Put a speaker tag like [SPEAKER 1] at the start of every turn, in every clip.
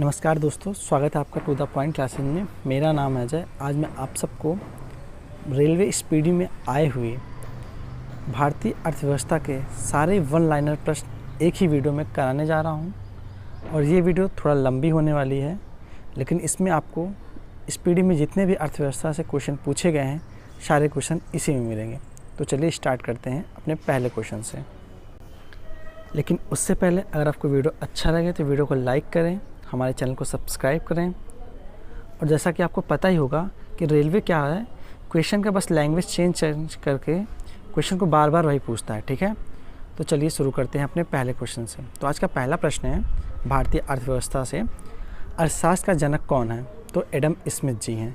[SPEAKER 1] नमस्कार दोस्तों, स्वागत है आपका टू द पॉइंट क्लासेस में। मेरा नाम है अजय। आज मैं आप सबको रेलवे स्पीडी में आए हुए भारतीय अर्थव्यवस्था के सारे वन लाइनर प्रश्न एक ही वीडियो में कराने जा रहा हूं। और ये वीडियो थोड़ा लंबी होने वाली है, लेकिन इसमें आपको स्पीडी में जितने भी अर्थव्यवस्था से क्वेश्चन पूछे गए हैं सारे क्वेश्चन इसी में मिलेंगे। तो चलिए स्टार्ट करते हैं अपने पहले क्वेश्चन से। लेकिन उससे पहले अगर आपको वीडियो अच्छा लगे तो वीडियो को लाइक करें, हमारे चैनल को सब्सक्राइब करें। और जैसा कि आपको पता ही होगा कि रेलवे क्या है, क्वेश्चन का बस लैंग्वेज चेंज करके क्वेश्चन को बार बार वही पूछता है। ठीक है, तो चलिए शुरू करते हैं अपने पहले क्वेश्चन से। तो आज का पहला प्रश्न है भारतीय अर्थव्यवस्था से, अर्थशास्त्र का जनक कौन है? तो एडम स्मिथ जी हैं।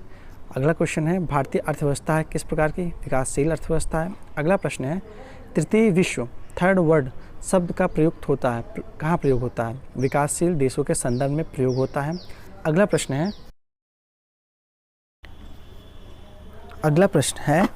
[SPEAKER 1] अगला क्वेश्चन है भारतीय अर्थव्यवस्था है किस प्रकार की? विकासशील अर्थव्यवस्था है। अगला प्रश्न है तृतीय विश्व थर्ड वर्ल्ड शब्द का प्रयुक्त होता है, कहाँ प्रयोग होता है? विकासशील देशों के संदर्भ में प्रयोग होता है। अगला प्रश्न है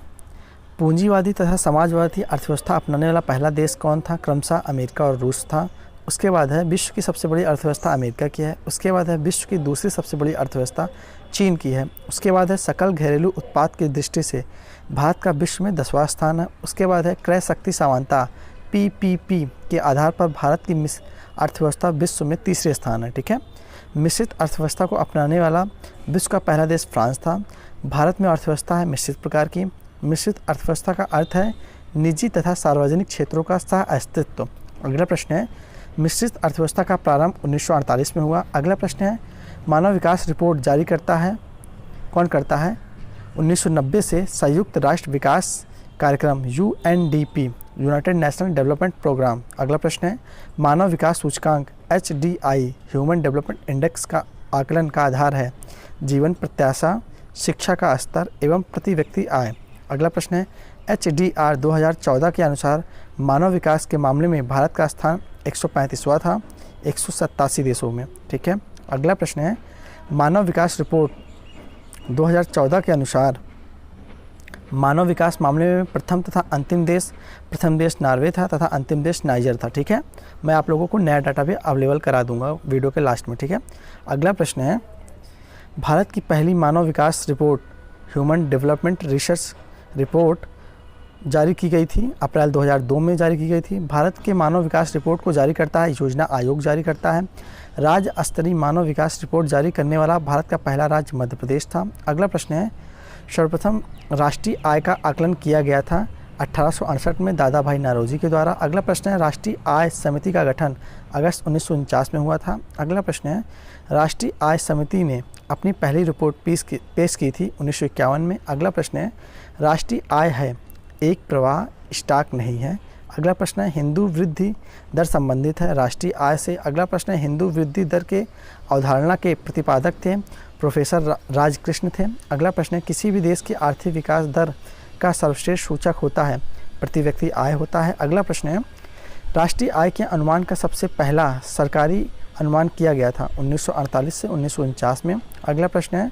[SPEAKER 1] पूंजीवादी तथा समाजवादी अर्थव्यवस्था अपनाने वाला पहला देश कौन था? क्रमशः अमेरिका और रूस था। उसके बाद है विश्व की सबसे बड़ी अर्थव्यवस्था अमेरिका की है। उसके बाद है विश्व की दूसरी सबसे बड़ी अर्थव्यवस्था चीन की है। उसके बाद है सकल घरेलू उत्पाद की दृष्टि से भारत का विश्व में 10वां स्थान है। उसके बाद है क्रय शक्ति समानता PPP के आधार पर भारत की अर्थव्यवस्था विश्व में तीसरे स्थान है। ठीक है, मिश्रित अर्थव्यवस्था को अपनाने वाला विश्व का पहला देश फ्रांस था। भारत में अर्थव्यवस्था है मिश्रित प्रकार की। मिश्रित अर्थव्यवस्था का अर्थ है निजी तथा सार्वजनिक क्षेत्रों का सह अस्तित्व। अगला प्रश्न है मिश्रित अर्थव्यवस्था का प्रारंभ 1948 में हुआ। अगला प्रश्न है मानव विकास रिपोर्ट जारी करता है कौन करता है? 1990 से संयुक्त राष्ट्र विकास कार्यक्रम UNDP united national development programme. अगला प्रश्न है मानव विकास सूचकांक HDI ह्यूमन डेवलपमेंट इंडेक्स का आकलन का आधार है जीवन प्रत्याशा, शिक्षा का स्तर एवं प्रति व्यक्ति आय। अगला प्रश्न है HDR 2014 के अनुसार मानव विकास के मामले में भारत का स्थान 135वां था 187 देशों में। ठीक है, अगला प्रश्न है मानव विकास रिपोर्ट 2014 के अनुसार मानव विकास मामले में प्रथम देश नॉर्वे था तथा अंतिम देश नाइजर था। ठीक है, मैं आप लोगों को नया डाटा भी अवेलेबल करा दूंगा वीडियो के लास्ट में। ठीक है, अगला प्रश्न है भारत की पहली मानव विकास report human development research report जारी की गई थी, अप्रैल 2002 में जारी की गई थी। भारत के मानव विकास रिपोर्ट को जारी करता है योजना आयोग जारी करता है। राज्य स्तरीय मानव विकास रिपोर्ट जारी करने वाला भारत का पहला राज्य मध्य प्रदेश था। अगला प्रश्न है सर्वप्रथम राष्ट्रीय आय का आकलन किया गया था 1868 में दादा भाई नौरोजी के द्वारा। अगला प्रश्न है राष्ट्रीय आय समिति का गठन अगस्त 1949 में हुआ था। अगला प्रश्न है राष्ट्रीय आय समिति ने अपनी पहली रिपोर्ट पेश की थी 1951 में। अगला प्रश्न है राष्ट्रीय आय है एक प्रवाह, स्टॉक नहीं है। अगला प्रश्न है हिंदू वृद्धि दर संबंधित है राष्ट्रीय आय से। अगला प्रश्न है हिंदू वृद्धि दर के अवधारणा के प्रतिपादक थे प्रोफेसर राजकृष्ण थे। अगला प्रश्न है किसी भी देश की आर्थिक विकास दर का सर्वश्रेष्ठ सूचक होता है प्रति व्यक्ति आय होता है। अगला प्रश्न है राष्ट्रीय आय के अनुमान का सबसे पहला सरकारी अनुमान किया गया था 1948 से 1949 में। अगला प्रश्न है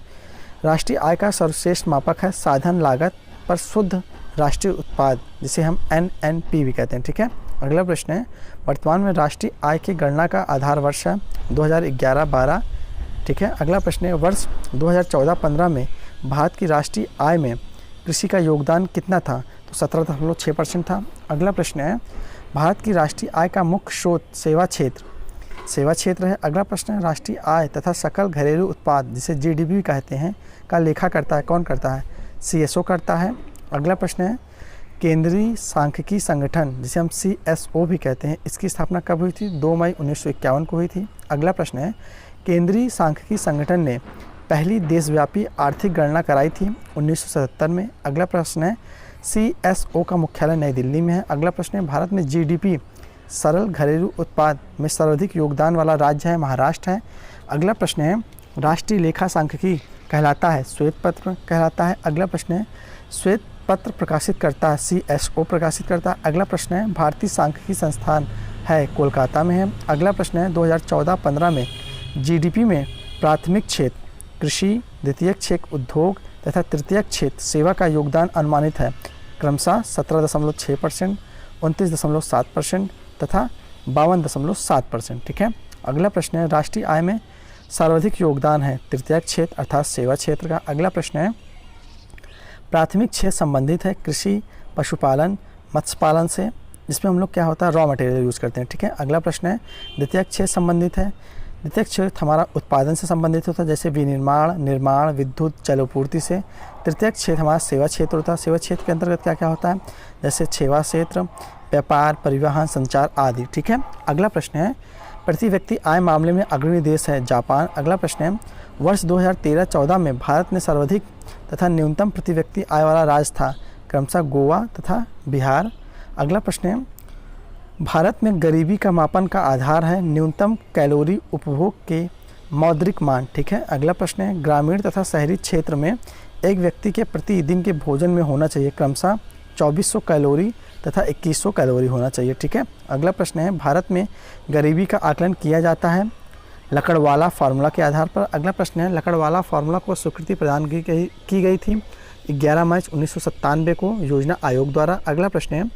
[SPEAKER 1] राष्ट्रीय आय का सर्वश्रेष्ठ मापक है साधन लागत पर शुद्ध राष्ट्रीय उत्पाद, जिसे हम NNP भी कहते हैं। ठीक है, अगला प्रश्न है वर्तमान में राष्ट्रीय आय की गणना का आधार वर्ष है 2011-12। ठीक है, अगला प्रश्न है वर्ष 2014-15 में भारत की राष्ट्रीय आय में कृषि का योगदान कितना था? तो 17.6% था। अगला प्रश्न है भारत की राष्ट्रीय आय का मुख्य स्रोत सेवा क्षेत्र है। अगला प्रश्न है राष्ट्रीय आय तथा सकल घरेलू उत्पाद, जिसे GDP कहते हैं, का लेखा करता है कौन करता है? CSO करता है। अगला प्रश्न है केंद्रीय सांख्यिकी संगठन, जिसे हम CSO भी कहते हैं, इसकी स्थापना कब हुई थी? 2 मई 1951 को हुई थी। अगला प्रश्न है केंद्रीय सांख्यिकी संगठन ने पहली देशव्यापी आर्थिक गणना कराई थी 1977 में। अगला प्रश्न है CSO का मुख्यालय नई दिल्ली में है। अगला प्रश्न है भारत में GDP सरल घरेलू उत्पाद में सर्वाधिक योगदान वाला राज्य है महाराष्ट्र है। अगला प्रश्न है राष्ट्रीय लेखा सांख्यिकी कहलाता है श्वेत पत्र कहलाता है। अगला प्रश्न है श्वेत पत्र प्रकाशित करता है CSO प्रकाशित करता है। अगला प्रश्न है भारतीय सांख्यिकी संस्थान है कोलकाता में है। अगला प्रश्न है 2014-15 में GDP में प्राथमिक क्षेत्र कृषि, द्वितीयक क्षेत्र उद्योग तथा तृतीयक क्षेत्र सेवा का योगदान अनुमानित है क्रमशः 17.6%, 29.7% तथा 52.7%। ठीक है, अगला प्रश्न है राष्ट्रीय आय में सर्वाधिक योगदान है तृतीयक क्षेत्र अर्थात सेवा क्षेत्र का। अगला प्रश्न है प्राथमिक क्षेत्र संबंधित है कृषि, पशुपालन, मत्स्य पालन से, जिसमें हम लोग क्या होता है रॉ मटेरियल यूज़ करते हैं, ठीक है। अगला प्रश्न है द्वितीयक क्षेत्र संबंधित है। द्वितीयक क्षेत्र हमारा उत्पादन से संबंधित होता है, जैसे विनिर्माण, निर्माण, विद्युत, जलापूर्ति से। तृतीयक क्षेत्र हमारा सेवा क्षेत्र होता है। सेवा क्षेत्र के अंतर्गत क्या क्या होता है, जैसे सेवा क्षेत्र, व्यापार, परिवहन, संचार आदि, ठीक है। अगला प्रश्न है प्रति व्यक्ति आय मामले में अग्रणी देश है जापान। अगला प्रश्न है वर्ष 2013-14 में भारत में सर्वाधिक तथा न्यूनतम प्रति व्यक्ति आय वाला राज्य था, क्रमशः गोवा तथा बिहार। अगला प्रश्न है भारत में गरीबी का मापन का आधार है न्यूनतम कैलोरी उपभोग के मौद्रिक मान, ठीक है। अगला प्रश्न है ग्रामीण तथा शहरी क्षेत्र में एक व्यक्ति के प्रतिदिन के भोजन में होना चाहिए क्रमशः 2400 कैलोरी तथा 2100 कैलोरी होना चाहिए, ठीक है। अगला प्रश्न है भारत में गरीबी का आकलन किया जाता है लकड़वाला फार्मूला के आधार पर। अगला प्रश्न है लकड़वाला फार्मूला को स्वीकृति प्रदान की गई थी 11 मार्च 1997 को योजना आयोग द्वारा। अगला प्रश्न है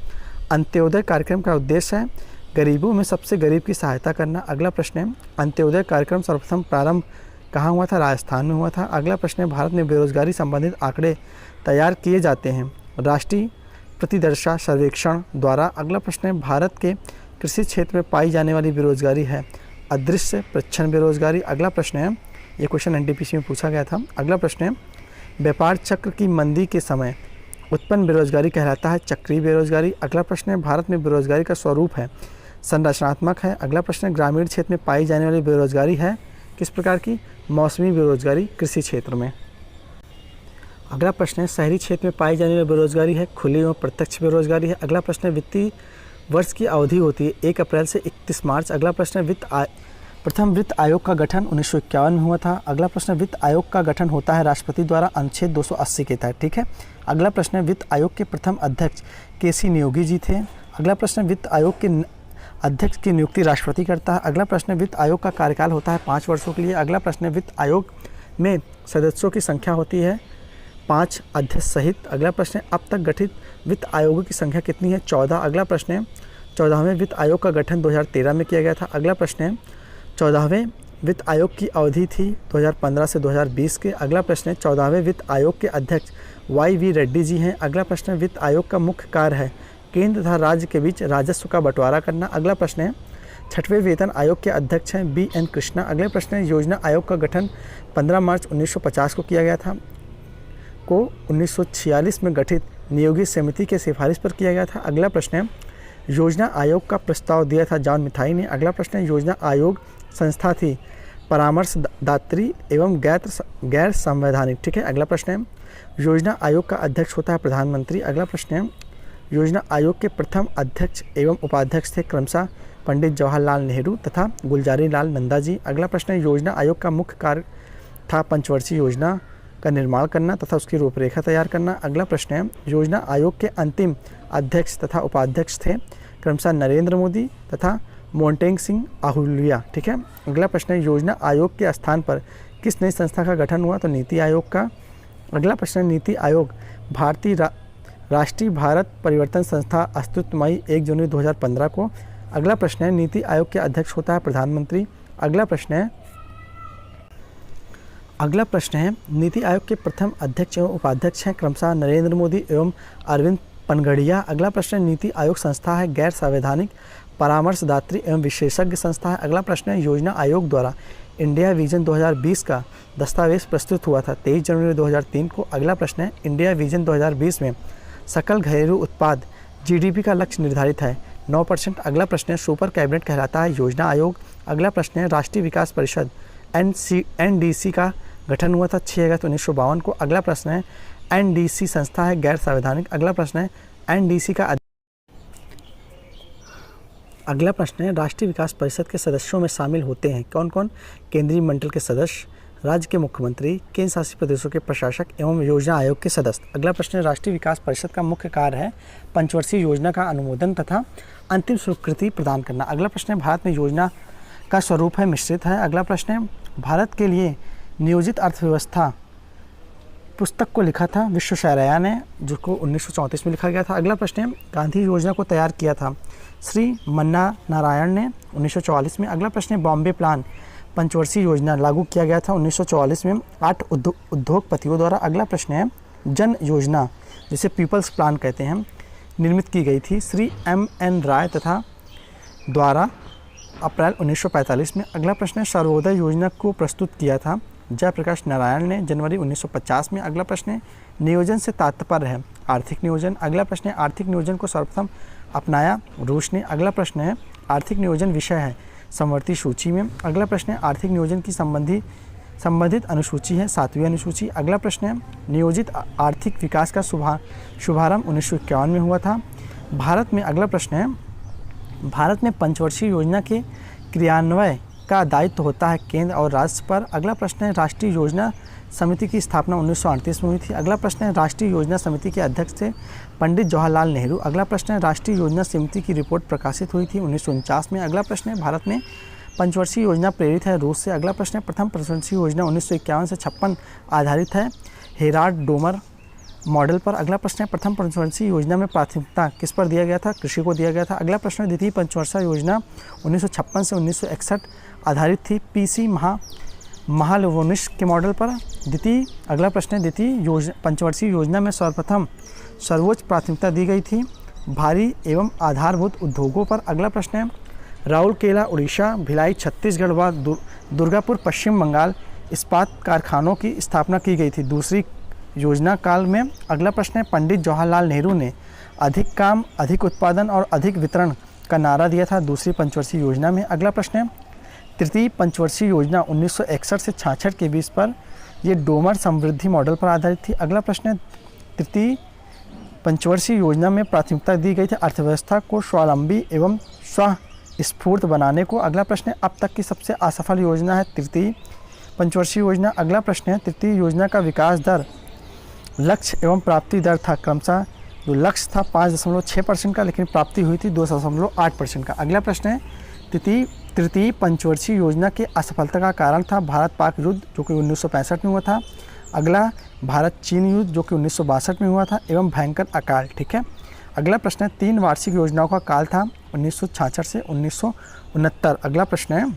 [SPEAKER 1] अंत्योदय कार्यक्रम का उद्देश्य है गरीबों में सबसे गरीब की सहायता करना। अगला प्रश्न है अंत्योदय कार्यक्रम सर्वप्रथम प्रारंभ कहाँ हुआ था, राजस्थान में हुआ था। अगला प्रश्न है भारत में बेरोजगारी संबंधित आंकड़े तैयार किए जाते हैं राष्ट्रीय प्रतिदर्शा सर्वेक्षण द्वारा। अगला प्रश्न है भारत के कृषि क्षेत्र में पाई जाने वाली बेरोजगारी है अदृश्य प्रच्छन्न बेरोजगारी। अगला प्रश्न है ये क्वेश्चन एनटीपीसी में पूछा गया था। अगला प्रश्न है व्यापार चक्र की मंदी के समय उत्पन्न बेरोजगारी कहलाता है चक्रीय बेरोजगारी। अगला प्रश्न है भारत में बेरोजगारी का स्वरूप है संरचनात्मक है। अगला प्रश्न है ग्रामीण क्षेत्र में पाई जाने वाली बेरोजगारी है किस प्रकार की, मौसमी बेरोजगारी कृषि क्षेत्र में। अगला प्रश्न है शहरी क्षेत्र में पाई जाने वाली बेरोजगारी है खुली और प्रत्यक्ष बेरोजगारी है। अगला प्रश्न है वित्तीय वर्ष की अवधि होती है 1 अप्रैल से 31 मार्च। अगला प्रश्न है प्रथम वित्त आयोग का गठन 1951 में हुआ था। अगला प्रश्न वित्त आयोग का गठन होता है राष्ट्रपति द्वारा अनुच्छेद 280 के तहत, ठीक है। अगला प्रश्न वित्त आयोग के प्रथम अध्यक्ष केसी नियोगी जी थे। अगला प्रश्न वित्त आयोग के अध्यक्ष की नियुक्ति राष्ट्रपति करता है। अगला प्रश्न वित्त आयोग का कार्यकाल होता है 5 वर्षों के लिए। अगला प्रश्न वित्त आयोग में सदस्यों की संख्या होती है 5 अध्यक्ष सहित। अगला प्रश्न अब तक गठित वित्त आयोगों की संख्या कितनी है, 14। अगला प्रश्न है 14वें वित्त आयोग का गठन 2013 में किया गया था। अगला प्रश्न है 14वें वित्त आयोग की अवधि थी 2015 से 2020 के। अगला प्रश्न है 14वें वित्त आयोग के अध्यक्ष YV रेड्डी जी हैं। अगला प्रश्न है वित्त आयोग का मुख्य कार्य है केंद्र तथा राज्य के बीच राजस्व का बंटवारा करना। अगला प्रश्न है 6वें वेतन आयोग के अध्यक्ष हैं BN कृष्णा। अगले प्रश्न है योजना आयोग का गठन 15 मार्च 1950 को किया गया था, को 1946 में गठित नियोगी समिति के सिफारिश पर किया गया था। अगला प्रश्न है योजना आयोग का प्रस्ताव दिया था जॉन मिथाई ने। अगला प्रश्न है योजना आयोग संस्था थी परामर्शदात्री एवं गैर संवैधानिक, ठीक है। अगला प्रश्न है योजना आयोग का अध्यक्ष होता है प्रधानमंत्री। अगला प्रश्न है योजना आयोग के प्रथम अध्यक्ष एवं उपाध्यक्ष थे क्रमशः पंडित जवाहरलाल नेहरू तथा गुलजारी लाल नंदा जी। अगला प्रश्न है योजना आयोग का मुख्य कार्य था पंचवर्षीय योजना का निर्माण करना तथा उसकी रूपरेखा तैयार करना। अगला प्रश्न है योजना आयोग के अंतिम अध्यक्ष तथा उपाध्यक्ष थे क्रमशः नरेंद्र मोदी तथा मोन्टेग सिंह आहलूवालिया, ठीक है। अगला प्रश्न है योजना आयोग के स्थान पर किस नई संस्था का गठन हुआ, तो नीति आयोग का। अगला प्रश्न है नीति आयोग भारतीय राष्ट्रीय भारत परिवर्तन संस्था अस्तित्व मई 1 जनवरी 2015 को। अगला प्रश्न है नीति आयोग के अध्यक्ष होता है प्रधानमंत्री। अगला प्रश्न है नीति आयोग के प्रथम अध्यक्ष एवं उपाध्यक्ष हैं क्रमशः नरेंद्र मोदी एवं अरविंद पनगड़िया। अगला प्रश्न है नीति आयोग संस्था है गैर संवैधानिक परामर्शदात्री एवं विशेषज्ञ संस्था है। अगला प्रश्न है योजना आयोग द्वारा इंडिया विजन 2020 का दस्तावेज प्रस्तुत हुआ था 23 जनवरी 2003 को। अगला प्रश्न है इंडिया विजन 2020 में सकल घरेलू उत्पाद GDP का लक्ष्य निर्धारित है 9%। अगला प्रश्न है सुपर कैबिनेट कहलाता है योजना आयोग। अगला प्रश्न है राष्ट्रीय विकास परिषद NDC का गठन हुआ था 6 अगस्त 1952 को। अगला प्रश्न है NDC संस्था है गैर संवैधानिक। अगला प्रश्न है NDC का अगला प्रश्न है राष्ट्रीय विकास परिषद के सदस्यों में शामिल होते हैं कौन कौन, केंद्रीय मंडल के सदस्य, राज्य के मुख्यमंत्री, केंद्र शासित प्रदेशों के प्रशासक एवं योजना आयोग के सदस्य। अगला प्रश्न है राष्ट्रीय विकास परिषद का मुख्य कार्य है पंचवर्षीय योजना का अनुमोदन तथा अंतिम स्वीकृति प्रदान करना। अगला प्रश्न है भारत में योजना का स्वरूप है मिश्रित है। अगला प्रश्न है भारत के लिए नियोजित अर्थव्यवस्था पुस्तक को लिखा था विश्वेश्वरैया ने, जिसको 1934 में लिखा गया था। अगला प्रश्न है गांधी योजना को तैयार किया था श्री मन्ना नारायण ने 1944 में। अगला प्रश्न है बॉम्बे प्लान पंचवर्षीय योजना लागू किया गया था 1944 में 8 उद्योगपतियों द्वारा। अगला प्रश्न है, जन योजना जिसे पीपल्स प्लान कहते हैं निर्मित की गई थी श्री M.N. राय तथा द्वारा अप्रैल 1945 में। अगला प्रश्न है, सर्वोदय योजना को प्रस्तुत किया था जयप्रकाश नारायण ने जनवरी 1950 में। अगला प्रश्न है, नियोजन से तात्पर्य है आर्थिक नियोजन। अगला प्रश्न है, आर्थिक नियोजन को सर्वप्रथम अपनाया रूस ने। अगला प्रश्न है, आर्थिक नियोजन विषय है समवर्ती सूची में। अगला प्रश्न है, आर्थिक नियोजन की संबंधित अनुसूची है 7वीं अनुसूची। अगला प्रश्न है, नियोजित आर्थिक विकास का शुभारंभ 1951 में हुआ था भारत में। अगला प्रश्न है, भारत में पंचवर्षीय योजना के क्रियान्वयन का दायित्व होता है केंद्र और राज्य पर। अगला प्रश्न है, राष्ट्रीय योजना समिति की स्थापना 1938 में हुई थी। अगला प्रश्न है, राष्ट्रीय योजना समिति के अध्यक्ष थे पंडित जवाहरलाल नेहरू। अगला प्रश्न है, राष्ट्रीय योजना समिति की रिपोर्ट प्रकाशित हुई थी 1949 में। अगला प्रश्न है, भारत में पंचवर्षीय योजना प्रेरित है रूस से। अगला प्रश्न है, प्रथम पंचवर्षीय योजना 1951 से 56 आधारित है हेराल्ड डोमर मॉडल पर। अगला प्रश्न है, प्रथम पंचवर्षीय योजना में प्राथमिकता किस पर दिया गया था? कृषि को दिया गया था। अगला प्रश्न है, द्वितीय पंचवर्षीय योजना 1956 से 1961 आधारित थी पीसी महालनोबिस के मॉडल पर। अगला प्रश्न है, द्वितीय पंचवर्षीय योजना में सर्वप्रथम सर्वोच्च प्राथमिकता दी गई थी भारी एवं आधारभूत उद्योगों पर। अगला प्रश्न है, राउरकेला उड़ीसा, भिलाई छत्तीसगढ़ व दुर्गापुर पश्चिम बंगाल इस्पात कारखानों की स्थापना की गई थी दूसरी योजना काल में। अगला प्रश्न है, पंडित जवाहरलाल नेहरू ने अधिक काम, अधिक उत्पादन और अधिक वितरण का नारा दिया था दूसरी पंचवर्षीय योजना में। अगला प्रश्न है, तृतीय पंचवर्षीय योजना 1961 से 66 के बीच पर यह डोमर समृद्धि मॉडल पर आधारित थी। अगला प्रश्न है, तृतीय पंचवर्षीय योजना में प्राथमिकता दी गई थी अर्थव्यवस्था को स्वावलंबी एवं स्वस्फूर्त बनाने को। अगला प्रश्न है, अब तक की सबसे असफल योजना है तृतीय पंचवर्षीय योजना। अगला प्रश्न है, तृतीय योजना का विकास दर, लक्ष्य एवं प्राप्ति दर था क्रमशः, जो लक्ष्य था 5.6% का लेकिन प्राप्ति हुई थी 2.8% का। अगला प्रश्न है, तृतीय पंचवर्षीय योजना के असफलता का कारण था भारत पाक युद्ध जो कि 1965 में हुआ था। अगला भारत चीन युद्ध जो कि 1962 में हुआ था एवं भयंकर अकाल। ठीक है। अगला प्रश्न है, 3 वार्षिक योजनाओं का काल था 1966 से 1969। अगला प्रश्न है,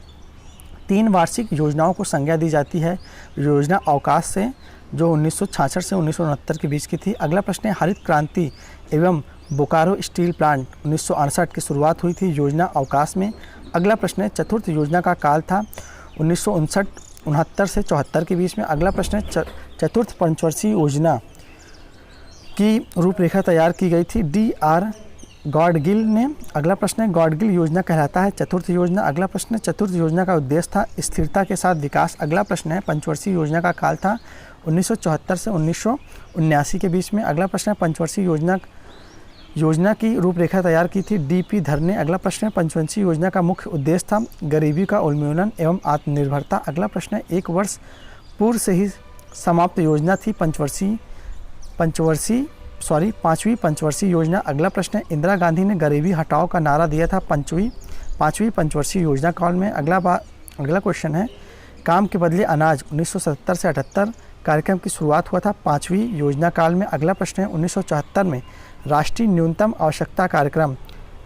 [SPEAKER 1] 3 वार्षिक योजनाओं को संज्ञा दी जाती है योजना अवकाश से जो 1966 से 1969 के बीच की थी। अगला प्रश्न है, हरित क्रांति एवं बोकारो स्टील प्लांट 1968 की शुरुआत हुई थी योजना अवकाश में। अगला प्रश्न है, चतुर्थ योजना का काल था 1969 से 74 के बीच में। अगला प्रश्न है, चतुर्थ पंचवर्षीय योजना की रूपरेखा तैयार की गई थी D.R. गॉडगिल ने। अगला प्रश्न है, गॉडगिल योजना कहलाता है चतुर्थ योजना। अगला प्रश्न है, चतुर्थ योजना का उद्देश्य था स्थिरता के साथ विकास। अगला प्रश्न है, पंचवर्षीय योजना का काल था 1974 से 1979 के बीच में। अगला प्रश्न है, पंचवर्षीय योजना की रूपरेखा तैयार की थी D.P. धर ने। अगला प्रश्न है, पंचवर्षीय योजना का मुख्य उद्देश्य था गरीबी का उन्मूलन एवं आत्मनिर्भरता। अगला प्रश्न है, 1 वर्ष पूर्व से ही समाप्त योजना थी पाँचवीं पंचवर्षीय योजना। अगला प्रश्न है, इंदिरा गांधी ने गरीबी हटाओ का नारा दिया था पाँचवीं पंचवर्षीय योजना काल में। अगला क्वेश्चन है, काम के बदले अनाज 1977 से 78 कार्यक्रम की शुरुआत हुआ था 5वीं योजना काल में। अगला प्रश्न है, 1974 में राष्ट्रीय न्यूनतम आवश्यकता कार्यक्रम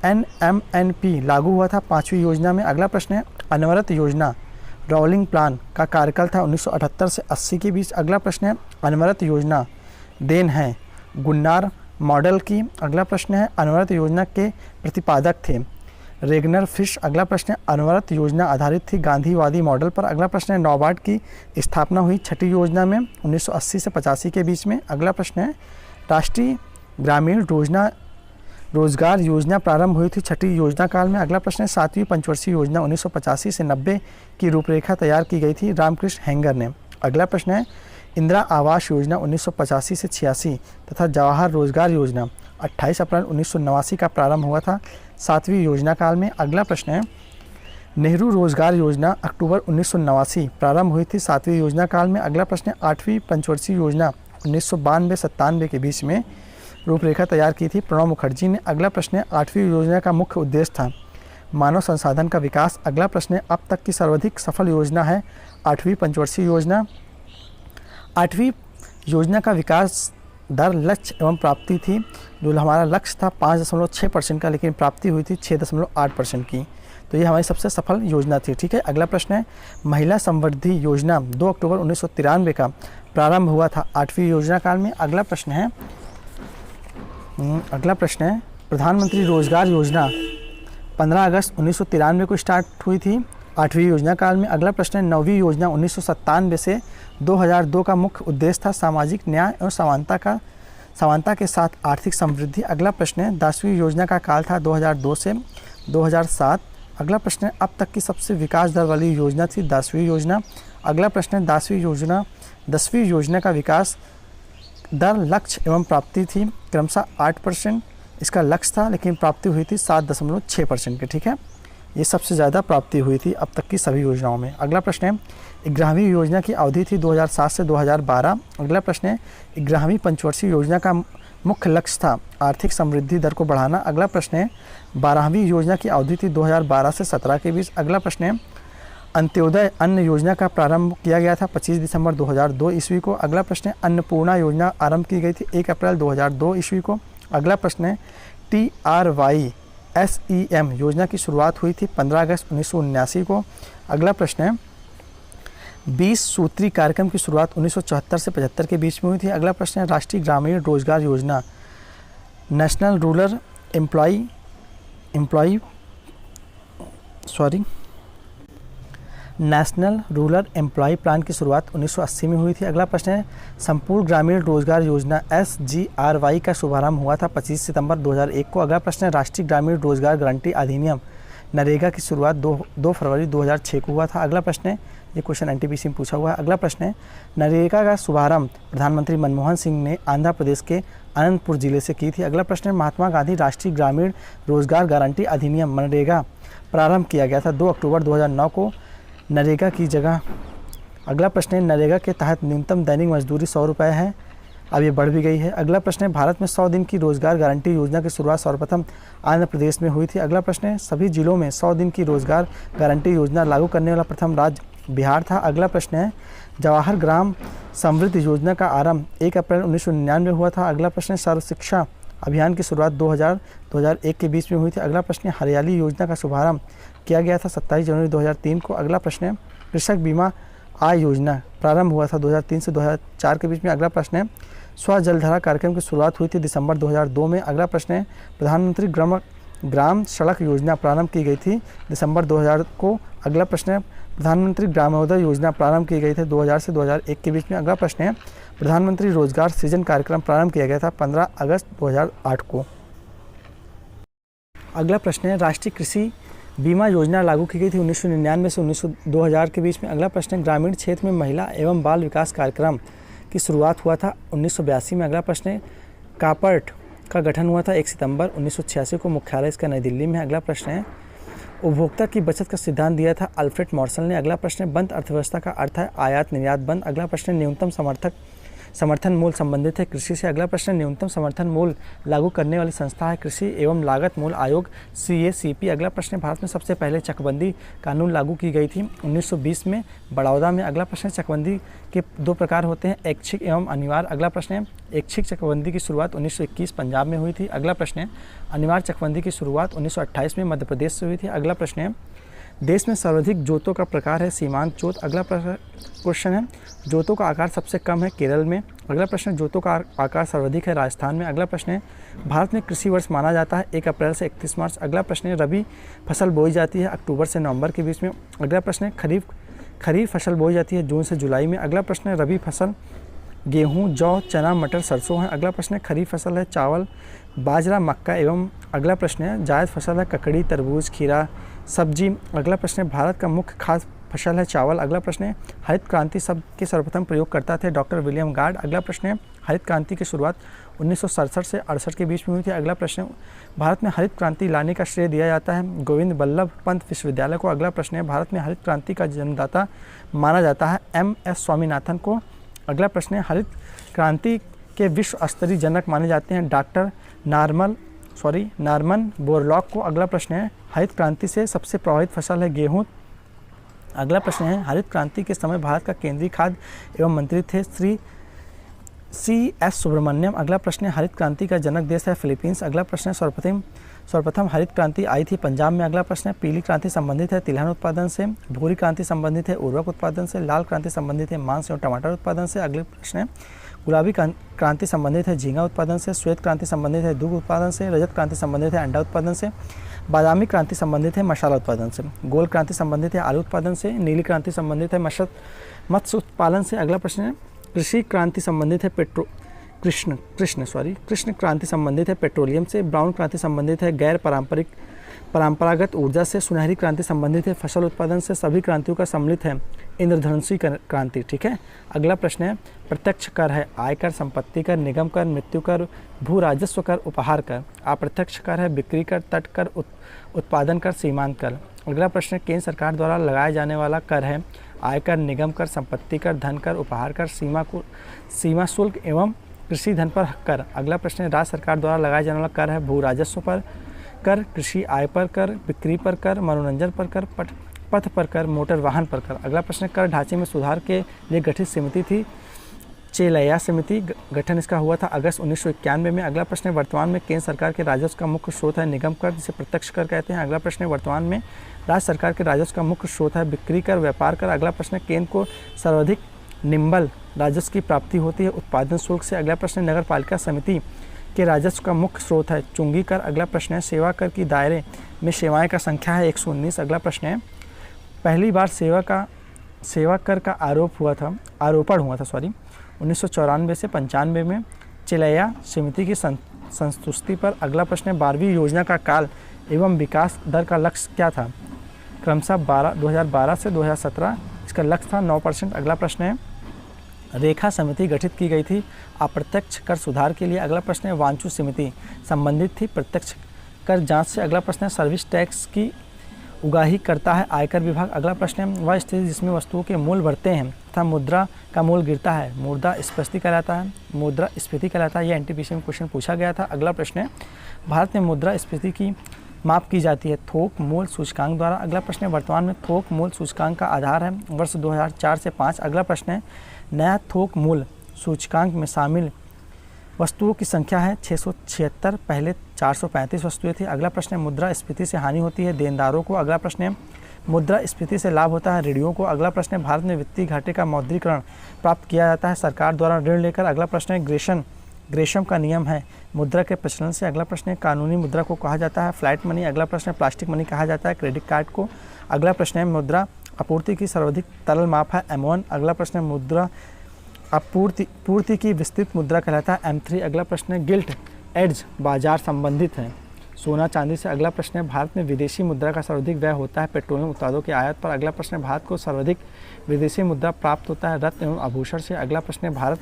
[SPEAKER 1] NMNP लागू हुआ था 5वीं योजना में। अगला प्रश्न है, अनवरत योजना रोलिंग प्लान का कार्यकाल था 1978 से 80 के बीच। अगला प्रश्न है, अनवरत योजना देन है गुन्नार मॉडल की। अगला प्रश्न है, अनवरत योजना के प्रतिपादक थे रेगनर फिश। अगला प्रश्न है, अनवरत योजना आधारित थी गांधीवादी मॉडल पर। अगला प्रश्न है, नाबार्ड की स्थापना हुई 6ठी योजना में 1980 से 85 के बीच में। अगला प्रश्न है, राष्ट्रीय ग्रामीण रोजगार योजना प्रारंभ हुई थी 6ठी योजना काल में। अगला प्रश्न है, 7वीं पंचवर्षीय योजना 1985 से 90 की रूपरेखा तैयार की गई थी रामकृष्ण हेंगर ने। अगला प्रश्न है, इंदिरा आवास योजना 1985 से 86 तथा जवाहर रोजगार योजना 28 अप्रैल 1989 का प्रारंभ हुआ था 7वीं योजना काल में। अगला प्रश्न है, नेहरू रोजगार योजना अक्टूबर 1989 प्रारंभ हुई थी 7वीं योजना काल में। अगला प्रश्न है, 8वीं पंचवर्षीय योजना 1992-97 के बीच में रूपरेखा तैयार की थी प्रणब मुखर्जी ने। अगला प्रश्न है, 8वीं योजना का मुख्य उद्देश्य था मानव संसाधन का विकास। अगला प्रश्न है, अब तक की सर्वाधिक सफल योजना है 8वीं पंचवर्षीय योजना। 8वीं योजना का विकास दर, लक्ष्य एवं प्राप्ति थी, जो हमारा लक्ष्य था 5.6% का लेकिन प्राप्ति हुई थी 6.8% की। तो ये हमारी सबसे सफल योजना थी। ठीक है, अगला प्रश्न है, महिला समृद्धि योजना 2 अक्टूबर 1993 का प्रारंभ हुआ था 8वीं योजना काल में। अगला प्रश्न है प्रधानमंत्री रोजगार योजना 15 अगस्त 1993 को स्टार्ट हुई थी 8वीं योजना काल में। अगला प्रश्न है, 9वीं योजना 1997 से 2002 का मुख्य उद्देश्य था सामाजिक न्याय और समानता के साथ आर्थिक समृद्धि। अगला प्रश्न है, 10वीं योजना का काल था 2002 से 2007। अगला प्रश्न है, अब तक की सबसे विकास दर वाली योजना थी 10वीं योजना। अगला प्रश्न है, 10वीं योजना का विकास दर लक्ष्य एवं प्राप्ति थी क्रमशः 8% इसका लक्ष्य था, लेकिन प्राप्ति हुई थी 7.6% की। ठीक है, ये सबसे ज़्यादा प्राप्ति हुई थी अब तक की सभी योजनाओं में। अगला प्रश्न है, 11वीं योजना की अवधि थी 2007 से 2012। अगला प्रश्न है, 11वीं पंचवर्षीय योजना का मुख्य लक्ष्य था आर्थिक समृद्धि दर को बढ़ाना। अगला प्रश्न है, 12वीं योजना की अवधि थी 2012 से 17 के बीच। अगला प्रश्न है, अंत्योदय अन्न योजना का प्रारंभ किया गया था 25 दिसंबर 2002 ईस्वी को। अगला प्रश्न है, अन्नपूर्णा योजना आरंभ की गई थी 1 अप्रैल 2002 ईस्वी को। अगला प्रश्न है, TRYSEM योजना की शुरुआत हुई थी 15 अगस्त 1979 को। अगला प्रश्न है, 20 सूत्री कार्यक्रम की शुरुआत 1974 से 75 के बीच में हुई थी। अगला प्रश्न है, राष्ट्रीय ग्रामीण रोजगार योजना नेशनल रूरल एम्प्लॉय प्लान की शुरुआत 1980 में हुई थी। अगला प्रश्न है, संपूर्ण ग्रामीण रोजगार योजना SGRY का शुभारंभ हुआ था 25 सितंबर 2001 को। अगला प्रश्न है, राष्ट्रीय ग्रामीण रोजगार गारंटी अधिनियम नरेगा की शुरुआत 2 फरवरी 2006 को हुआ था। अगला प्रश्न है, ये क्वेश्चन NTPC में पूछा हुआ है। अगला प्रश्न है, नरेगा का शुभारंभ प्रधानमंत्री मनमोहन सिंह ने आंध्र प्रदेश के अनंतपुर जिले से की थी। अगला प्रश्न है, महात्मा गांधी राष्ट्रीय ग्रामीण रोजगार गारंटी अधिनियम मनरेगा प्रारंभ किया गया था 2 अक्टूबर 2009 को नरेगा की जगह। अगला प्रश्न है, नरेगा के तहत न्यूनतम दैनिक मजदूरी 100 रुपये है, अब ये बढ़ भी गई है। अगला प्रश्न है, भारत में 100 दिन की रोजगार गारंटी योजना की शुरुआत सर्वप्रथम आंध्र प्रदेश में हुई थी। अगला प्रश्न है, सभी जिलों में 100 दिन की रोजगार गारंटी योजना लागू करने वाला प्रथम राज्य बिहार था। अगला प्रश्न है, जवाहर ग्राम समृद्धि योजना का आरंभ 1 अप्रैल 1999 हुआ था। अगला प्रश्न है, सर्व शिक्षा अभियान की शुरुआत 2000-2001 के बीच में हुई थी। अगला प्रश्न है, हरियाली योजना का शुभारंभ किया गया था 27 जनवरी 2003 को। अगला प्रश्न है, कृषक बीमा आय योजना प्रारंभ हुआ था 2003 से 2004 के बीच में। अगला प्रश्न है, स्व जलधारा कार्यक्रम की शुरुआत हुई थी दिसंबर 2002 में। अगला प्रश्न है, प्रधानमंत्री ग्राम सड़क योजना प्रारंभ की गई थी दिसंबर 2000 को। अगला प्रश्न है, प्रधानमंत्री ग्रामोदय योजना प्रारंभ की गई थी 2000 से 2001 के बीच में। अगला प्रश्न है, प्रधानमंत्री रोजगार सृजन कार्यक्रम प्रारंभ किया गया था 15 अगस्त 2008 को। अगला प्रश्न है, राष्ट्रीय कृषि बीमा योजना लागू की गई थी 1999 से 2000 के बीच में। अगला प्रश्न है, ग्रामीण क्षेत्र में महिला एवं बाल विकास कार्यक्रम की शुरुआत हुआ था 1982 में। अगला प्रश्न है, कापर्ट का गठन हुआ था 1 सितंबर 1986 को, मुख्यालय इसका नई दिल्ली में। अगला प्रश्न है, उपभोक्ता की बचत का सिद्धांत दिया था अल्फ्रेड मॉर्सल ने। अगला प्रश्न है, बंद अर्थव्यवस्था का अर्थ है आयात निर्यात बंद। अगला प्रश्न है, न्यूनतम समर्थन मूल्य संबंधित है कृषि से। अगला प्रश्न है, न्यूनतम समर्थन मूल्य लागू करने वाली संस्था है कृषि एवं लागत मूल्य आयोग CACP। अगला प्रश्न है, भारत में सबसे पहले चकबंदी कानून लागू की गई थी 1920 में बड़ौदा में। अगला प्रश्न है, चकबंदी के 2 प्रकार होते हैं, ऐच्छिक एवं अनिवार्य। अगला प्रश्न है, ऐच्छिक चकबंदी की शुरुआत 1921 पंजाब में हुई थी। अगला प्रश्न है, अनिवार्य चकबंदी की शुरुआत 1928 में मध्य प्रदेश से हुई थी। अगला प्रश्न है, देश में सर्वाधिक जोतों का प्रकार है सीमांत जोत। अगला क्वेश्चन है, जोतों का आकार सबसे कम है केरल में। अगला प्रश्न है, जोतों का आकार सर्वाधिक है राजस्थान में। अगला प्रश्न है, भारत में कृषि वर्ष माना जाता है 1 अप्रैल से 31 मार्च। अगला प्रश्न है, रबी फसल बोई जाती है अक्टूबर से नवंबर के बीच में। अगला प्रश्न है, खरीफ फसल बोई जाती है जून से जुलाई में। अगला प्रश्न है, रबी फसल गेहूँ, जौ, चना, मटर, सरसों है। अगला प्रश्न है, खरीफ फसल है चावल, बाजरा, मक्का एवं। अगला प्रश्न है, जायद फसल है ककड़ी, तरबूज, खीरा, सब्जी। अगला प्रश्न है, भारत का मुख्य खाद्य फसल है चावल। अगला प्रश्न है, हरित क्रांति शब्द के सर्वप्रथम प्रयोगकर्ता थे डॉक्टर विलियम गार्ड। अगला प्रश्न है, हरित क्रांति की शुरुआत 1967 से 68 के बीच में हुई थी। अगला प्रश्न है, भारत में हरित क्रांति लाने का श्रेय दिया जाता है गोविंद बल्लभ पंत विश्वविद्यालय को। अगला प्रश्न है, भारत में हरित क्रांति का जन्मदाता माना जाता है MS स्वामीनाथन को। अगला प्रश्न है, हरित क्रांति के विश्व स्तरीय जनक माने जाते हैं डॉक्टर नॉर्मन बोरलॉग को। अगला प्रश्न है, हरित क्रांति से सबसे प्रभावित फसल है गेहूँ। अगला प्रश्न है, हरित क्रांति के समय भारत का केंद्रीय खाद्य एवं मंत्री थे श्री CS सुब्रमण्यम। अगला प्रश्न है, हरित क्रांति का जनक देश है फिलीपींस। अगला प्रश्न है, सर्वप्रथम हरित क्रांति आई थी पंजाब में। अगला प्रश्न है पीली क्रांति संबंधित है तिलहन उत्पादन से, भूरी क्रांति संबंधित है उर्वरक उत्पादन से, लाल क्रांति संबंधित है मांस एवं टमाटर उत्पादन से। अगले प्रश्न है गुलाबी क्रांति संबंधित है झींगा उत्पादन से, श्वेत क्रांति संबंधित है दूध उत्पादन से, रजत क्रांति संबंधित है अंडा उत्पादन से, बादामी क्रांति संबंधित है मसाला उत्पादन से, गोल्ड क्रांति संबंधित है आलू उत्पादन से, नीली क्रांति संबंधित है मत्स्य उत्पादन से। अगला प्रश्न है कृषि क्रांति संबंधित है कृष्ण क्रांति संबंधित है पेट्रोलियम से, ब्राउन क्रांति संबंधित है गैर परंपरागत ऊर्जा से, सुनहरी क्रांति संबंधित है फसल उत्पादन से। सभी क्रांतियों का सम्मिलित है इंद्रधनुषी क्रांति। ठीक है। अगला प्रश्न है प्रत्यक्ष कर है आयकर, संपत्ति कर, निगम कर, मृत्यु कर, भू राजस्व कर, उपहार कर। अप्रत्यक्ष कर है बिक्री कर, तट कर, उत्पादन कर, सीमांत कर। अगला प्रश्न केंद्र सरकार द्वारा लगाया जाने वाला कर है आयकर, निगम कर, संपत्ति कर, धन कर, उपहार कर, सीमा शुल्क एवं कृषि धन पर कर। अगला प्रश्न राज्य सरकार द्वारा लगाया जाने वाला कर है भू राजस्व पर कर, कृषि आय पर कर, बिक्री पर कर, मनोरंजन पर कर, पथ पर कर, मोटर वाहन पर कर। अगला प्रश्न कर ढांचे में सुधार के लिए गठित समिति थी चेलैया समिति, गठन इसका हुआ था अगस्त 1991 में। अगला प्रश्न वर्तमान में केंद्र सरकार के राजस्व का मुख्य स्रोत है निगम कर, जिसे प्रत्यक्ष कर कहते हैं। अगला प्रश्न वर्तमान में राज्य सरकार के राजस्व का मुख्य स्रोत है बिक्री कर, व्यापार कर। अगला प्रश्न केंद्र को सर्वाधिक निम्बल राजस्व की प्राप्ति होती है उत्पादन शुल्क से। अगला प्रश्न नगर पालिका समिति के राजस्व का मुख्य स्रोत है चुंगी कर। अगला प्रश्न है सेवा कर की दायरे में सेवाएं का संख्या है 119। अगला प्रश्न है पहली बार सेवा कर का आरोपण हुआ था 1994 से 95 में चेलैया समिति की संस्तुति पर। अगला प्रश्न है 12वीं योजना का काल एवं विकास दर का लक्ष्य क्या था? क्रमशः 2012 से 2017 इसका लक्ष्य था 9%। अगला प्रश्न है रेखा समिति गठित की गई थी अप्रत्यक्ष कर सुधार के लिए। अगला प्रश्न है वांचू समिति संबंधित थी प्रत्यक्ष कर जांच से। अगला प्रश्न है सर्विस टैक्स की उगाही करता है आयकर विभाग। अगला प्रश्न है वह स्थिति जिसमें वस्तुओं के मूल्य बढ़ते हैं तथा मुद्रा का मूल्य गिरता है मुद्रास्फीति कहलाता है। यह एनटीपीसी में क्वेश्चन पूछा गया था। अगला प्रश्न है भारत में मुद्रास्फीति की माप की जाती है थोक मूल्य सूचकांक द्वारा। अगला प्रश्न है वर्तमान में थोक मूल्य सूचकांक का आधार है वर्ष 2004 से 5। अगला प्रश्न है नया थोक मूल्य सूचकांक में शामिल वस्तुओं की संख्या है 676, पहले 435 वस्तुएं थी। अगला प्रश्न है मुद्रास्फीति से हानि होती है देनदारों को। अगला प्रश्न है मुद्रास्फीति से लाभ होता है ऋणियों को। अगला प्रश्न है भारत में वित्तीय घाटे का मौद्रीकरण प्राप्त किया जाता है सरकार द्वारा ऋण लेकर। अगला प्रश्न है ग्रेशम का नियम है मुद्रा के प्रचलन से। अगला प्रश्न है कानूनी मुद्रा को कहा जाता है फ्लैट मनी। अगला प्रश्न है प्लास्टिक मनी कहा जाता है क्रेडिट कार्ड को। अगला प्रश्न है मुद्रा आपूर्ति की सर्वाधिक तरल माप है M1। अगला प्रश्न है मुद्रा पूर्ति की विस्तृत मुद्रा कहलाता है M3। अगला प्रश्न है गिल्ट एड्ज बाजार संबंधित है सोना चांदी से। अगला प्रश्न है भारत में विदेशी मुद्रा का सर्वाधिक व्यय होता है पेट्रोलियम उत्पादों के आयात पर। अगला प्रश्न है भारत को सर्वाधिक विदेशी मुद्रा प्राप्त होता है रत्न एवं आभूषण से। अगला प्रश्न है भारत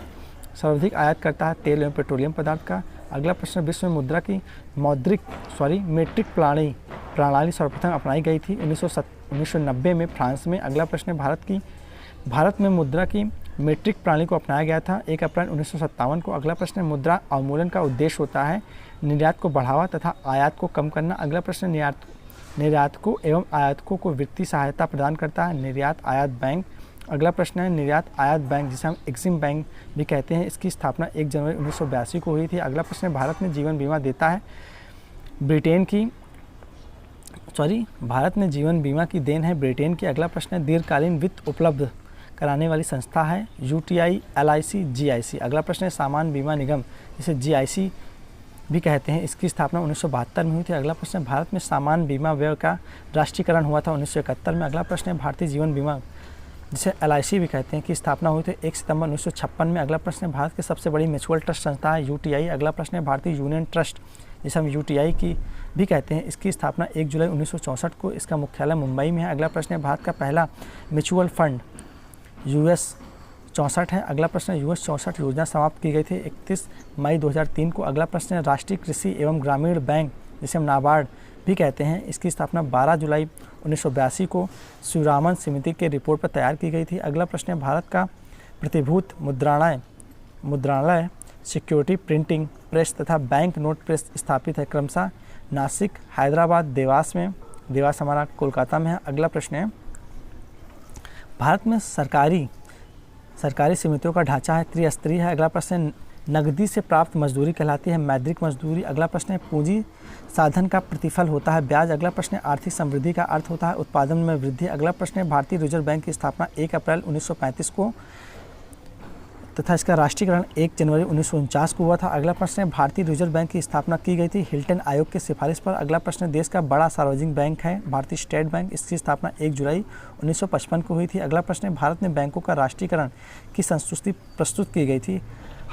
[SPEAKER 1] सर्वाधिक आयात करता है तेल एवं पेट्रोलियम पदार्थ का। अगला प्रश्न विश्व में मुद्रा की मीट्रिक प्रणाली सर्वप्रथम अपनाई गई थी 1990 में फ्रांस में। अगला प्रश्न है भारत में मुद्रा की मीट्रिक प्रणाली को अपनाया गया था 1 अप्रैल 1957 को। अगला प्रश्न है मुद्रा अवमूल्यन का उद्देश्य होता है निर्यात को बढ़ावा तथा आयात को कम करना। अगला प्रश्न निर्यातकों एवं आयातकों को वित्तीय सहायता प्रदान करता है निर्यात आयात बैंक। अगला प्रश्न है निर्यात आयात बैंक जिसे हम एक्सिम बैंक भी कहते हैं इसकी स्थापना 1 जनवरी 1982 को हुई थी। अगला प्रश्न है भारत में जीवन बीमा देता है भारत में जीवन बीमा की देन है ब्रिटेन की। अगला प्रश्न है दीर्घकालीन वित्त उपलब्ध कराने वाली संस्था है UTI, LIC, GIC। अगला प्रश्न है सामान्य बीमा निगम जिसे GIC भी कहते हैं इसकी स्थापना 1972 में हुई थी। अगला प्रश्न है भारत में सामान्य बीमा व्यय का राष्ट्रीयकरण हुआ था 1971 में। अगला प्रश्न है भारतीय जीवन बीमा जिसे LIC भी कहते हैं की स्थापना हुई थी 1 सितंबर 1956 में। अगला प्रश्न है भारत की सबसे बड़ी म्यूचुअल ट्रस्ट संस्था है UTI। अगला प्रश्न है भारतीय यूनियन ट्रस्ट जिसे हम UTI की भी कहते हैं इसकी स्थापना 1 जुलाई 1964 को इसका मुख्यालय मुंबई में है। अगला प्रश्न है भारत का पहला म्यूचुअल फंड US 64 है। अगला प्रश्न है US 64 योजना समाप्त की गई थी 31 मई 2003 को। अगला प्रश्न है राष्ट्रीय कृषि एवं ग्रामीण बैंक जिसे हम नाबार्ड भी कहते हैं इसकी स्थापना 12 जुलाई 1982 को शिवरामन समिति के रिपोर्ट पर तैयार की गई थी। अगला प्रश्न है भारत का प्रतिभूत मुद्रणालय सिक्योरिटी प्रिंटिंग प्रेस तथा बैंक नोट प्रेस स्थापित है क्रमशः नासिक, हैदराबाद, देवास हमारा कोलकाता में है। अगला प्रश्न है भारत में सरकारी समितियों का ढांचा है त्रिस्तरीय है। अगला प्रश्न नकदी से प्राप्त मजदूरी कहलाती है मौद्रिक मजदूरी। अगला प्रश्न है पूंजी साधन का प्रतिफल होता है ब्याज। अगला प्रश्न है आर्थिक समृद्धि का अर्थ होता है उत्पादन में वृद्धि। अगला प्रश्न है भारतीय रिजर्व बैंक की स्थापना 1 अप्रैल 1935 को तथा इसका राष्ट्रीयकरण 1 जनवरी 1949 को हुआ था। अगला प्रश्न है भारतीय रिजर्व बैंक की स्थापना की गई थी हिल्टन आयोग की सिफारिश पर। अगला प्रश्न है देश का बड़ा सार्वजनिक बैंक है भारतीय स्टेट बैंक, इसकी स्थापना 1 जुलाई 1955 को हुई थी। अगला प्रश्न है भारत में बैंकों का राष्ट्रीयकरण की संस्तुति प्रस्तुत की गई थी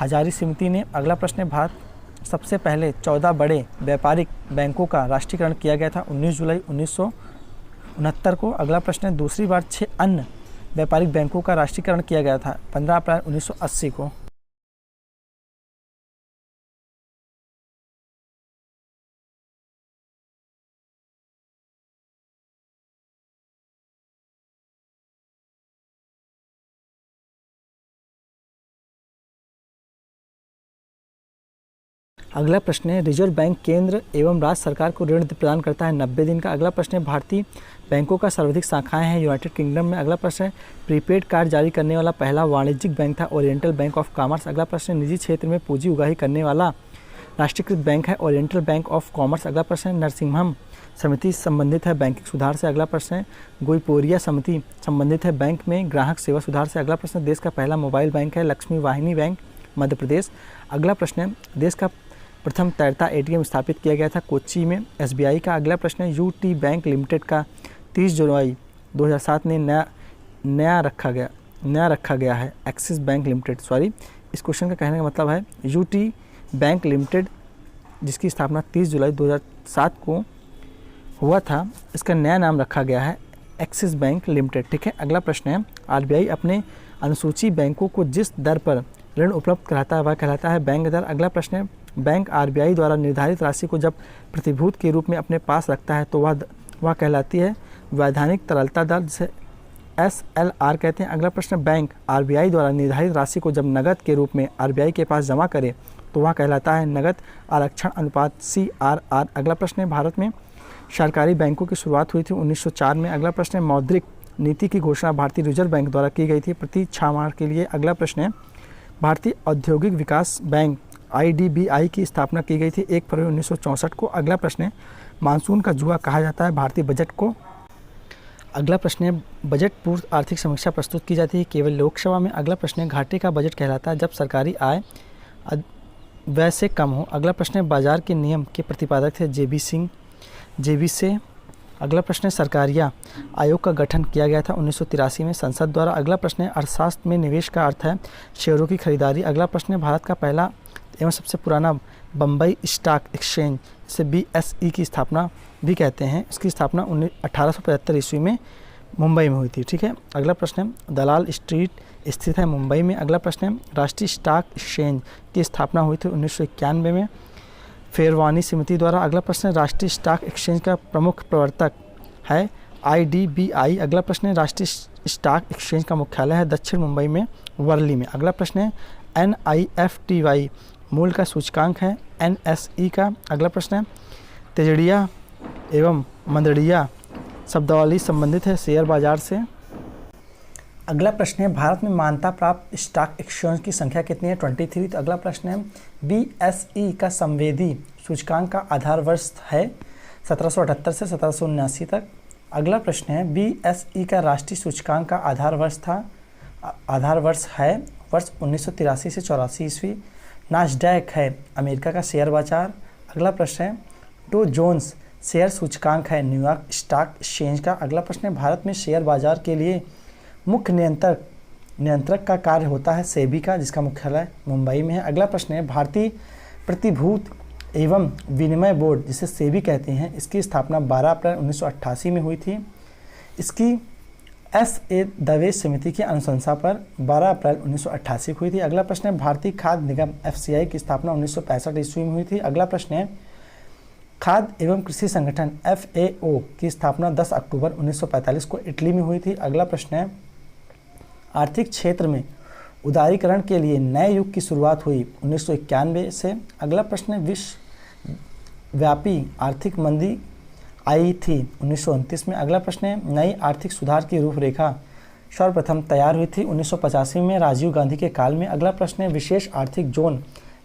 [SPEAKER 1] हजारी समिति ने। अगला प्रश्न है भारत सबसे पहले 14 बड़े व्यापारिक बैंकों का राष्ट्रीयकरण किया गया था 19 जुलाई 1969 को। अगला प्रश्न है दूसरी बार 6 अन्य व्यापारिक बैंकों का राष्ट्रीयकरण किया गया था 15 अप्रैल 1980 को। अगला प्रश्न है रिजर्व बैंक केंद्र एवं राज्य सरकार को ऋण प्रदान करता है 90 दिन का। अगला प्रश्न है भारतीय बैंकों का सर्वाधिक शाखाएं हैं यूनाइटेड किंगडम में। अगला प्रश्न है प्रीपेड कार्ड जारी करने वाला पहला वाणिज्यिक बैंक था ओरिएंटल बैंक ऑफ कॉमर्स। अगला प्रश्न है निजी क्षेत्र में पूंजी उगाही करने वाला राष्ट्रीयकृत बैंक है ओरिएंटल बैंक ऑफ कॉमर्स। अगला प्रश्न है नरसिम्हम समिति संबंधित है बैंकिंग सुधार से। अगला प्रश्न है गोईपोरिया समिति संबंधित है बैंक में ग्राहक सेवा सुधार से। अगला प्रश्न देश का पहला मोबाइल बैंक है लक्ष्मी वाहिनी बैंक मध्य प्रदेश। अगला प्रश्न है देश का प्रथम तैरता एटीएम स्थापित किया गया था कोच्चि में एसबीआई का। अगला प्रश्न है यूटी बैंक लिमिटेड का 30 जुलाई 2007 में नया रखा गया है एक्सिस बैंक लिमिटेड। इस क्वेश्चन का कहने का मतलब है यूटी बैंक लिमिटेड जिसकी स्थापना 30 जुलाई 2007 को हुआ था, इसका नया नाम रखा गया है एक्सिस बैंक लिमिटेड। ठीक है। अगला प्रश्न है आरबीआई अपने अनुसूची बैंकों को जिस दर पर ऋण उपलब्ध कराता है वह कहलाता है बैंक दर। अगला प्रश्न है बैंक आरबीआई द्वारा निर्धारित राशि को जब प्रतिभूत के रूप में अपने पास रखता है तो वह कहलाती है वैधानिक तरलता दर, जिसे SLR कहते हैं। अगला प्रश्न बैंक आरबीआई द्वारा निर्धारित राशि को जब नकद के रूप में आरबीआई के पास जमा करे तो वह कहलाता है नकद आरक्षण अनुपात CRR। अगला प्रश्न है भारत में सरकारी बैंकों की शुरुआत हुई थी 1904 में। अगला प्रश्न है मौद्रिक नीति की घोषणा भारतीय रिजर्व बैंक द्वारा की गई थी प्रति 6 माह के लिए। अगला प्रश्न है भारतीय औद्योगिक विकास बैंक IDBI की स्थापना की गई थी 1 फरवरी 1964 को। अगला प्रश्न है मानसून का जुआ कहा जाता है भारतीय बजट को। अगला प्रश्न है बजट पूर्व आर्थिक समीक्षा प्रस्तुत की जाती है केवल लोकसभा में। अगला प्रश्न है घाटे का बजट कहलाता है जब सरकारी आय व्यय से कम हो। अगला प्रश्न है बाजार के नियम के प्रतिपादक थे JB से। अगला प्रश्न है सरकारिया आयोग का गठन किया गया था 1983 में संसद द्वारा। अगला प्रश्न है अर्थशास्त्र में निवेश का अर्थ है शेयरों की खरीदारी। अगला प्रश्न है भारत का पहला एवं सबसे पुराना बम्बई स्टॉक एक्सचेंज से BSE की स्थापना भी कहते हैं, इसकी स्थापना 1875 ईस्वी में मुंबई में हुई थी। ठीक है। अगला प्रश्न है दलाल स्ट्रीट स्थित है मुंबई में। अगला प्रश्न है राष्ट्रीय स्टॉक एक्सचेंज की स्थापना हुई थी 1991 में फेरवानी समिति द्वारा। अगला प्रश्न है राष्ट्रीय स्टॉक एक्सचेंज का प्रमुख प्रवर्तक है IDBI। अगला प्रश्न है राष्ट्रीय स्टॉक एक्सचेंज का मुख्यालय है दक्षिण मुंबई में वर्ली में। अगला प्रश्न है NIFTY मूल का सूचकांक है NSE का। अगला प्रश्न है तेजड़िया एवं मंदड़िया शब्दावली संबंधित है शेयर बाजार से। अगला प्रश्न है भारत में मान्यता प्राप्त स्टॉक एक्सचेंज की संख्या कितनी है 23। तो अगला प्रश्न है BSE का संवेदी सूचकांक का आधार वर्ष है 1778 से 1779 तक। अगला प्रश्न है BSE का राष्ट्रीय सूचकांक का आधार वर्ष है वर्ष 1983 से 84 ईस्वी। नास्डैक है अमेरिका का शेयर बाजार। अगला प्रश्न है डो जोन्स शेयर सूचकांक है न्यूयॉर्क स्टॉक एक्सचेंज का। अगला प्रश्न है भारत में शेयर बाजार के लिए मुख्य नियंत्रक का कार्य होता है सेबी का, जिसका मुख्यालय मुंबई में है। अगला प्रश्न है भारतीय प्रतिभूत एवं विनिमय बोर्ड जिसे सेबी कहते हैं, इसकी स्थापना 12 अप्रैल 1988 में हुई थी। इसकी SA दवे समिति की अनुशंसा पर 12 अप्रैल 1988 को हुई थी। अगला प्रश्न है भारतीय खाद्य निगम FCI की स्थापना 1965 ईस्वी में हुई थी। अगला प्रश्न है खाद्य एवं कृषि संगठन FAO की स्थापना 10 अक्टूबर 1945 को इटली में हुई थी। अगला प्रश्न है आर्थिक क्षेत्र में उदारीकरण के लिए नए युग की शुरुआत हुई 1991 से। अगला प्रश्न है विश्वव्यापी आर्थिक मंदी आई थी 1929 में। अगला प्रश्न है नई आर्थिक सुधार की रूपरेखा सर्वप्रथम तैयार हुई थी 1985 में राजीव गांधी के काल में। अगला प्रश्न है विशेष आर्थिक जोन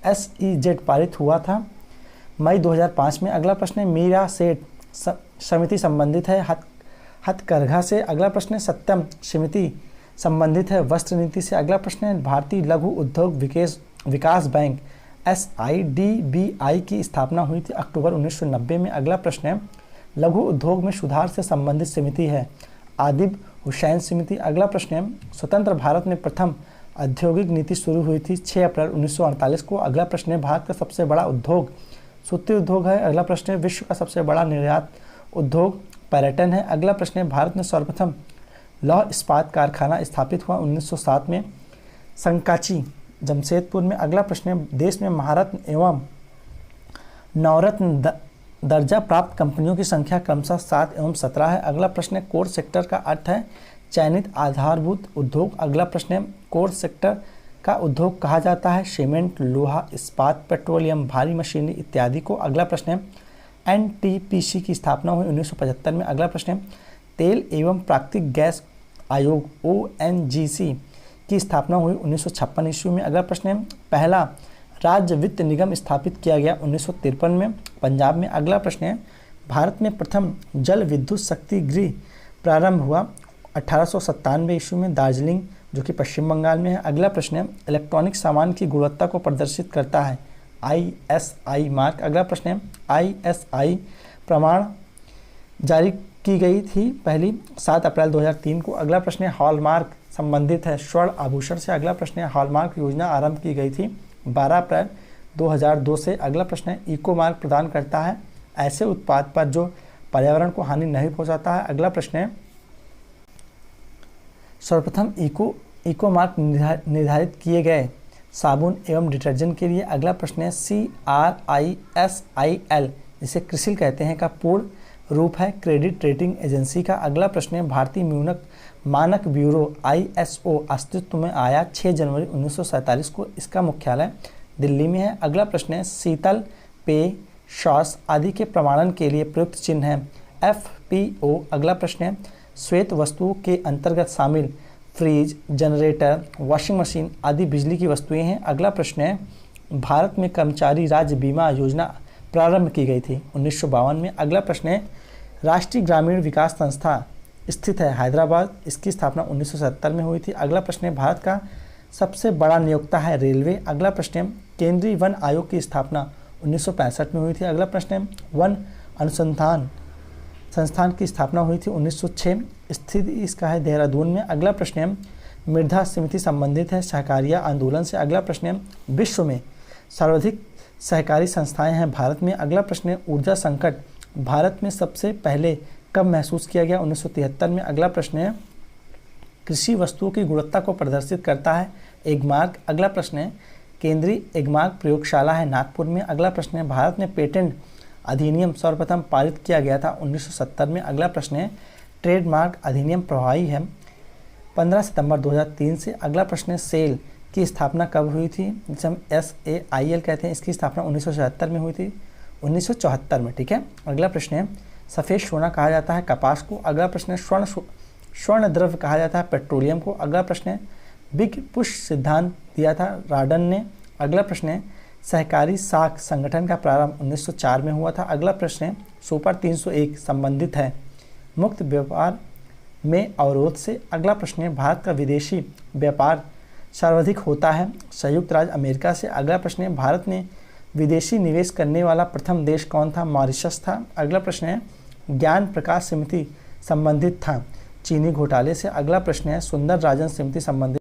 [SPEAKER 1] SEZ पारित हुआ था मई 2005 में। अगला प्रश्न है मीरा सेठ समिति संबंधित है हथकरघा से। अगला प्रश्न है सत्यम समिति संबंधित है वस्त्र नीति से। अगला प्रश्न है भारतीय लघु उद्योग विकास बैंक SIDBI की स्थापना हुई थी अक्टूबर 1990 में। अगला प्रश्न है लघु उद्योग में सुधार से संबंधित समिति है आदिब हुसैन समिति। अगला प्रश्न है स्वतंत्र भारत में प्रथम औद्योगिक नीति शुरू हुई थी 6 अप्रैल 1948 को। अगला प्रश्न है भारत का सबसे बड़ा उद्योग सूती उद्योग है। अगला प्रश्न है विश्व का सबसे बड़ा निर्यात उद्योग पर्यटन है। अगला प्रश्न है भारत में सर्वप्रथम लौह इस्पात कारखाना स्थापित हुआ 1907 में संकाची जमशेदपुर में। अगला प्रश्न है देश में महारत्न एवं नवरत्न दर्जा प्राप्त कंपनियों की संख्या क्रमशः 7 एवं 17 है। अगला प्रश्न है कोर सेक्टर का अर्थ है चयनित आधारभूत उद्योग। अगला प्रश्न है कोर सेक्टर का उद्योग कहा जाता है सीमेंट लोहा इस्पात पेट्रोलियम भारी मशीनरी इत्यादि को। अगला प्रश्न है NTPC की स्थापना हुई 1975 में। अगला प्रश्न है तेल एवं प्राकृतिक गैस आयोग ONGC की स्थापना हुई 1956 ईस्वी में। अगला प्रश्न है पहला राज्य वित्त निगम स्थापित किया गया 1953 में पंजाब में। अगला प्रश्न है भारत में प्रथम जल विद्युत शक्ति गृह प्रारंभ हुआ 1897 ईस्वी में दार्जिलिंग जो कि पश्चिम बंगाल में है। अगला प्रश्न है इलेक्ट्रॉनिक सामान की गुणवत्ता को प्रदर्शित करता है ISI मार्क। अगला प्रश्न है ISI प्रमाण जारी की गई थी पहली 7 अप्रैल 2003 को। अगला प्रश्न है हॉलमार्क संबंधित है स्वर्ण आभूषण से। अगला प्रश्न है हॉलमार्क योजना आरंभ की गई थी 12 अप्रैल 2002 से। अगला प्रश्न है इको मार्क प्रदान करता है ऐसे उत्पाद पर जो पर्यावरण को हानि नहीं पहुंचाता है। अगला प्रश्न है सर्वप्रथम इको मार्क निर्धारित किए गए साबुन एवं डिटर्जेंट के लिए। अगला प्रश्न है CRISIL जिसे क्रिसिल कहते हैं का पूर्ण रूप है क्रेडिट रेटिंग एजेंसी का। अगला प्रश्न है भारतीय मानक ब्यूरो ISO अस्तित्व में आया 6 जनवरी 1947 को। इसका मुख्यालय दिल्ली में है। अगला प्रश्न है शीतल पेय सॉस आदि के प्रमाणन के लिए प्रयुक्त चिन्ह है FPO। अगला प्रश्न है श्वेत वस्तुओं के अंतर्गत शामिल फ्रिज जनरेटर वॉशिंग मशीन आदि बिजली की वस्तुएं हैं। अगला प्रश्न है भारत में कर्मचारी राज्य बीमा योजना प्रारंभ की गई थी 1952 में। अगला प्रश्न है राष्ट्रीय ग्रामीण विकास संस्था स्थित है हैदराबाद, इसकी स्थापना 1970 में हुई थी। अगला प्रश्न है भारत का सबसे बड़ा नियोक्ता है रेलवे। अगला प्रश्न है केंद्रीय वन आयोग की स्थापना 1965 में हुई थी। अगला प्रश्न है वन अनुसंधान संस्थान की स्थापना हुई थी 1906, स्थिति इसका है देहरादून में। अगला प्रश्न है मृदा समिति संबंधित है सहकारिता आंदोलन से। अगला प्रश्न है विश्व में सर्वाधिक सहकारी संस्थाएं हैं भारत में। अगला प्रश्न है ऊर्जा संकट भारत में सबसे पहले कब महसूस किया गया 1973 में। अगला प्रश्न है कृषि वस्तुओं की गुणवत्ता को प्रदर्शित करता है एगमार्क। अगला प्रश्न है केंद्रीय एगमार्क प्रयोगशाला है नागपुर में। अगला प्रश्न है भारत में पेटेंट अधिनियम सर्वप्रथम पारित किया गया था 1970 में। अगला प्रश्न है ट्रेडमार्क अधिनियम प्रभावी है 15 सितंबर 2003 से। अगला प्रश्न है सेल की स्थापना कब हुई थी, जिसे हम SAIL कहते हैं, इसकी स्थापना 1977 में हुई थी 1974 में। ठीक है। अगला प्रश्न है सफ़ेद सोना कहा जाता है कपास को। अगला प्रश्न है स्वर्ण द्रव्य कहा जाता है पेट्रोलियम को। अगला प्रश्न है बिग पुश सिद्धांत दिया था राडन ने। अगला प्रश्न है सहकारी साख संगठन का प्रारंभ 1904 में हुआ था। अगला प्रश्न है सुपर 301 संबंधित है मुक्त व्यापार में अवरोध से। अगला प्रश्न है भारत का विदेशी व्यापार सर्वाधिक होता है संयुक्त राज्य अमेरिका से। अगला प्रश्न है भारत में विदेशी निवेश करने वाला प्रथम देश कौन था, मॉरिशस था। अगला प्रश्न है ज्ञान प्रकाश समिति संबंधित था चीनी घोटाले से। अगला प्रश्न है सुंदर राजन समिति संबंधित